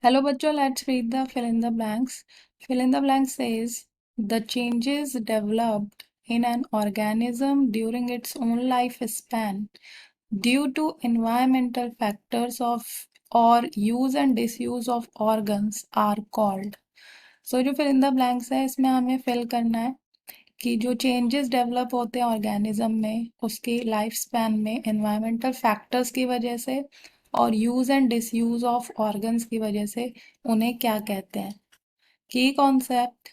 Hello, bachcho. Let's read the fill in the blanks. Fill in the blank says the changes developed in an organism during its own lifespan due to environmental factors of or use and disuse of organs are called. So जो fill in the blanks है इसमें हमें fill करना है कि जो changes develop होते हैं ऑर्गेनिज्म में उसकी लाइफ स्पैन में एनवायरमेंटल फैक्टर्स की वजह से और use and disuse of organs की वजह से उन्हें क्या कहते हैं। की कॉन्सेप्ट।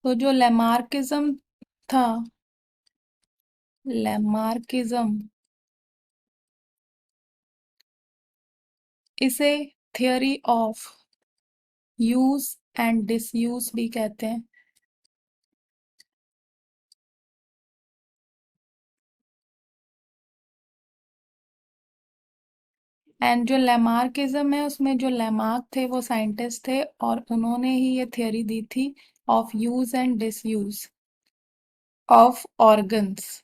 तो जो लेमार्किज्म था, लेमार्किज्म इसे theory of use and disuse भी कहते हैं। एंड जो लेमार्किज्म है उसमें जो लेमार्क थे वो साइंटिस्ट थे और उन्होंने ही ये थियोरी दी थी of use and disuse of organs.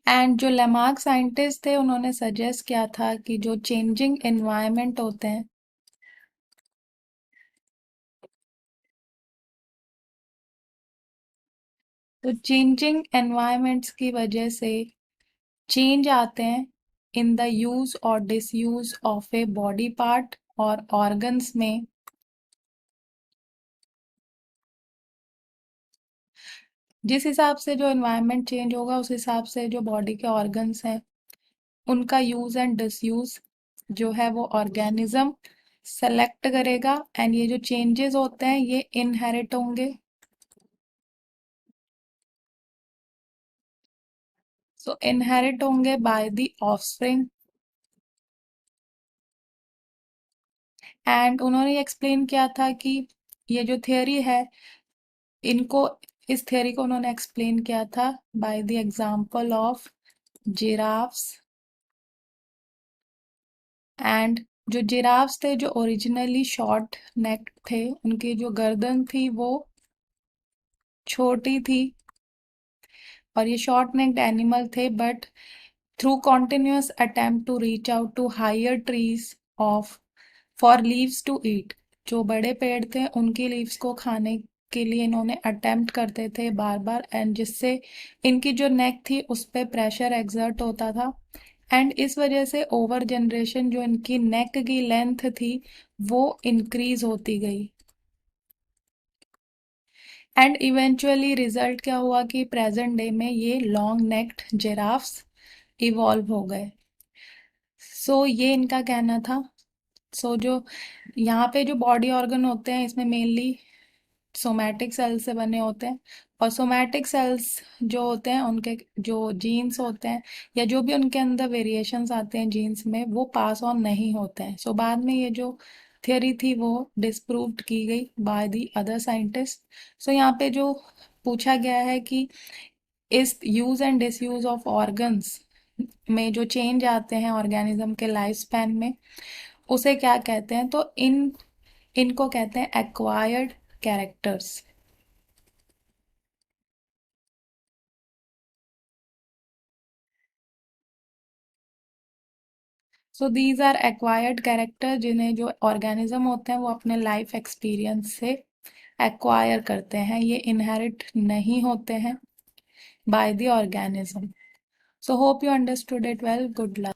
And जो लेमार्क साइंटिस्ट थे उन्होंने सजेस्ट किया था कि जो चेंजिंग एनवायरनमेंट होते हैं तो चेंजिंग एनवायरनमेंट्स की वजह से चेंज आते हैं इन द यूज और disuse of a body part और ऑर्गन्स में। जिस हिसाब से जो एनवायरनमेंट चेंज होगा उस हिसाब से जो बॉडी के ऑर्गन्स हैं उनका यूज एंड डिसयूज जो है वो ऑर्गेनिज्म सेलेक्ट करेगा। एंड ये जो चेंजेस होते हैं ये इनहेरिट होंगे। सो इनहेरिट होंगे बाय द ऑफस्प्रिंग। एंड उन्होंने एक्सप्लेन किया था कि ये जो थियोरी है इनको इस थियोरी को उन्होंने एक्सप्लेन किया था by the example of giraffes. And जो जिराफ्स थे जो ओरिजिनली शॉर्ट नेक थे उनकी जो गर्दन थी वो छोटी थी और ये शॉर्ट नेक्ड एनिमल थे but through continuous attempt to reach out to higher trees of for leaves to eat. जो बड़े पेड़ थे उनकी लीव्स को खाने के लिए इन्होंने अटेम्प्ट करते थे बार बार एंड जिससे इनकी जो नेक थी उस पर प्रेशर एक्सर्ट होता था। एंड इस वजह से ओवर जनरेशन जो इनकी नेक की लेंथ थी वो इंक्रीज होती गई। एंड इवेंचुअली रिजल्ट क्या हुआ कि प्रेजेंट डे में ये लॉन्ग नेक्ड जिराफ्स इवॉल्व हो गए। सो ये इनका कहना था। सो जो यहाँ पे जो बॉडी ऑर्गन होते हैं इसमें मेनली सोमैटिक सेल्स से बने होते हैं और सोमैटिक सेल्स जो होते हैं उनके जो जीन्स होते हैं या जो भी उनके अंदर वेरिएशंस आते हैं जीन्स में वो पास ऑन नहीं होते हैं। सो बाद में ये जो थियोरी थी वो डिस्प्रूव्ड की गई बाय दी अदर साइंटिस्ट। सो यहाँ पे जो पूछा गया है कि इस use and disuse of organs में जो चेंज आते हैं ऑर्गेनिज्म के लाइफ स्पैन में उसे क्या कहते हैं। तो इनको कहते हैं acquired characters. So these are acquired character जिन्हें जो ऑर्गेनिज्म होते हैं वो अपने लाइफ एक्सपीरियंस से एक्वायर करते हैं। ये इनहेरिट नहीं होते हैं by the organism. So hope you understood it well. Good luck.